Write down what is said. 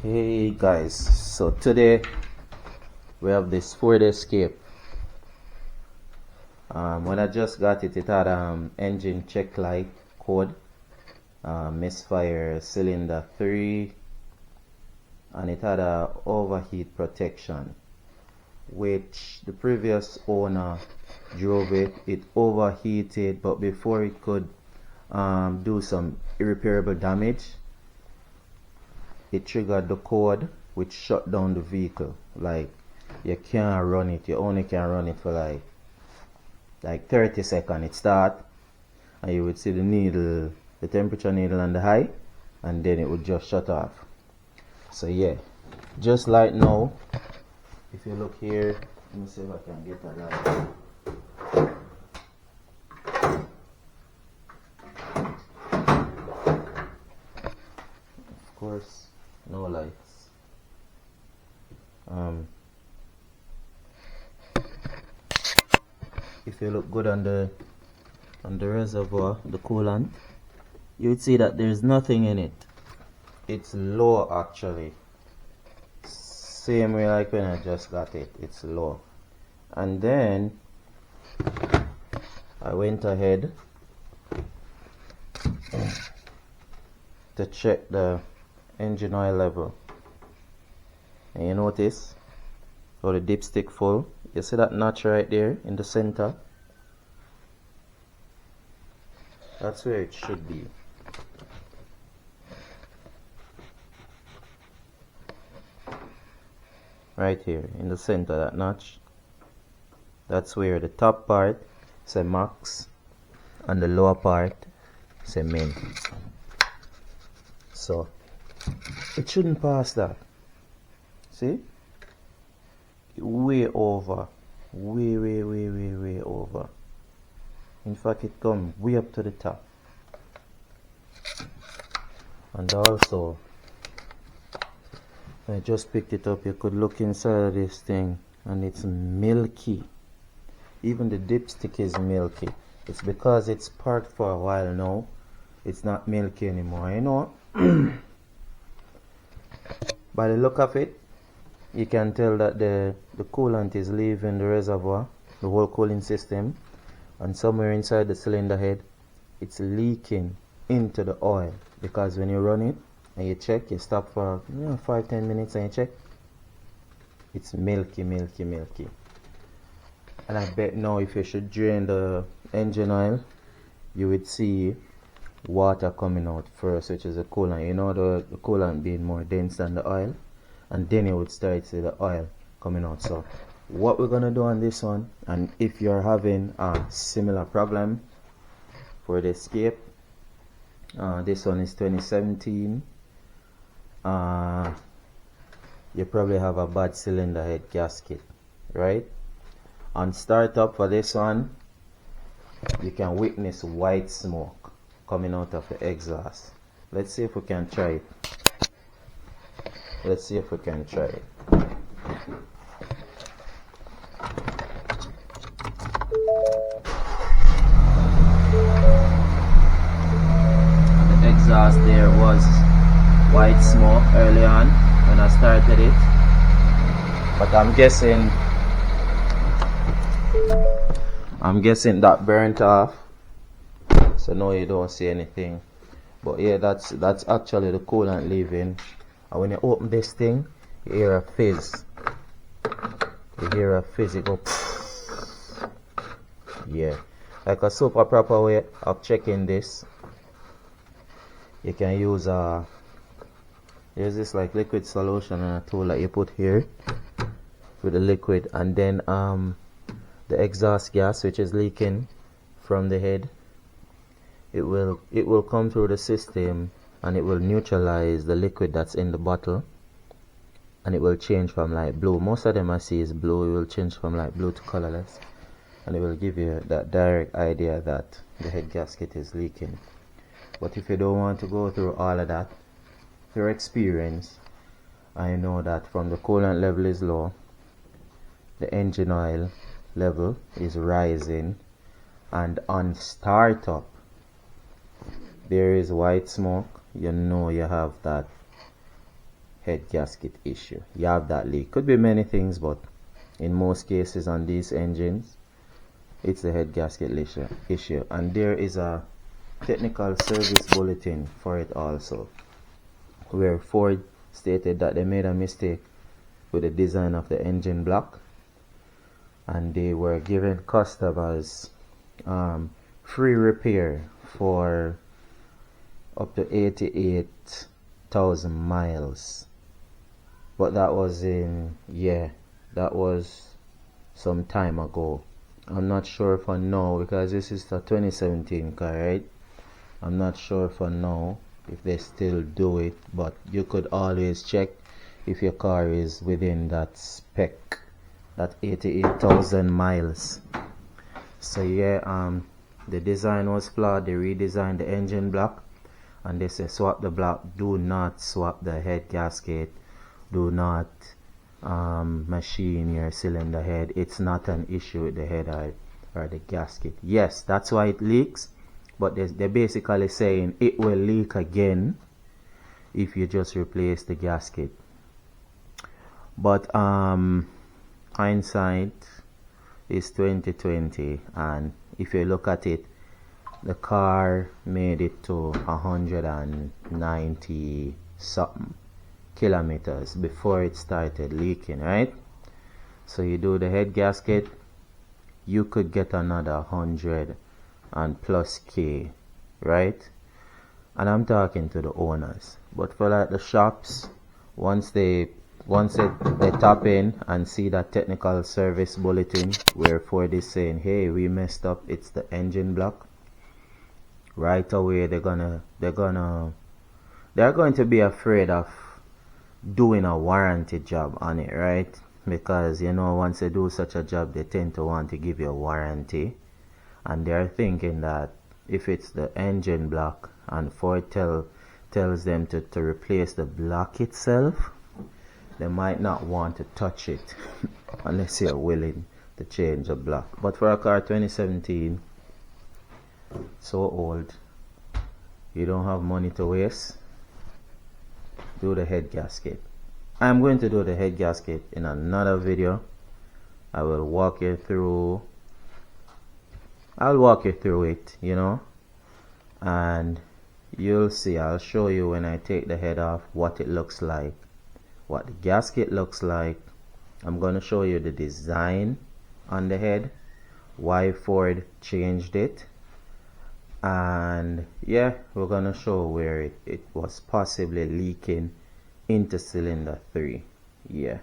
Hey guys, so today we have this Ford Escape. When I just got it, it had engine check light code, misfire cylinder 3, and it had a overheat protection, which the previous owner drove it overheated, but before it could do some irreparable damage, it triggered the code which shut down the vehicle. Like, you can't run it, you only can run it for like 30 seconds. It start and you would see the needle, the temperature needle on the high, and then it would just shut off. So yeah, just like now, if you look here, let me see if I can get that light. Of course, no lights. If you look good on the reservoir, the coolant, you would see that there's nothing in it. It's low actually. Same way like when I just got it, it's low. And then I went ahead to check the engine oil level. And you notice how the dipstick full. You see that notch right there in the center? That's where it should be. Right here in the center, that notch. That's where the top part say max and the lower part say min. So it shouldn't pass that. See? Way over. Way over. In fact, it comes way up to the top. And also, I just picked it up. You could look inside of this thing and it's milky. Even the dipstick is milky. It's because it's parked for a while now. It's not milky anymore, you know. By the look of it, you can tell that the coolant is leaving the reservoir, the whole cooling system, and somewhere inside the cylinder head it's leaking into the oil, because when you run it and you check, you stop for 5-10 minutes and you check, it's milky. And I bet now if you should drain the engine oil, you would see water coming out first, which is the coolant. You know, the coolant being more dense than the oil, and then you would start to see the oil coming out. So what we're gonna do on this one, and if you're having a similar problem for the Escape, this one is 2017, you probably have a bad cylinder head gasket, right? On startup for this one, you can witness white smoke coming out of the exhaust. Let's see if we can try it. Let's see if we can try it. The exhaust there was white smoke early on when I started it, but I'm guessing that burnt off, so now you don't see anything. But yeah, that's actually the coolant leaving. And when you open this thing, you hear a fizz. It go yeah, like a super proper way of checking this. You can use there's this like liquid solution and a tool that you put here with the liquid, and then the exhaust gas which is leaking from the head, it will come through the system and it will neutralize the liquid that's in the bottle, and it will change from light blue. Most of them I see is blue. It will change from light blue to colorless, and it will give you that direct idea that the head gasket is leaking. But if you don't want to go through all of that, through experience, I know that from the coolant level is low, the engine oil level is rising, and on startup there is white smoke. You know you have that head gasket issue. You have that leak. Could be many things, but in most cases on these engines, it's the head gasket issue. And there is a technical service bulletin for it also, where Ford stated that they made a mistake with the design of the engine block, and they were giving customers free repair for up to 88,000 miles. But that was that was some time ago. I'm not sure for now, because this is the 2017 car, right? I'm not sure for now if they still do it, but you could always check if your car is within that spec, that 88,000 miles. So yeah, the design was flawed. They redesigned the engine block, and they say swap the block. Do not swap the head gasket. Do not machine your cylinder head. It's not an issue with the head or the gasket. Yes, that's why it leaks, but they're basically saying it will leak again if you just replace the gasket. But hindsight is 2020, and if you look at it, the car made it to 190 something kilometers before it started leaking, right? So you do the head gasket, you could get another 100 and plus K, right? And I'm talking to the owners. But for like the shops, once they tap in and see that technical service bulletin where Ford is saying, hey, we messed up, it's the engine block, right away they're going to be afraid of doing a warranty job on it, right? Because you know, once they do such a job, they tend to want to give you a warranty, and they're thinking that if it's the engine block and Ford tells them to replace the block itself, they might not want to touch it unless you're willing to change the block. But for a car 2017, so old, you don't have money to waste, do the head gasket. I'm going to do the head gasket in another video. I'll walk you through it, you know, and you'll see. I'll show you when I take the head off what it looks like, what the gasket looks like. I'm going to show you the design on the head, why Ford changed it, and yeah, we're going to show where it was possibly leaking into cylinder 3. Yeah.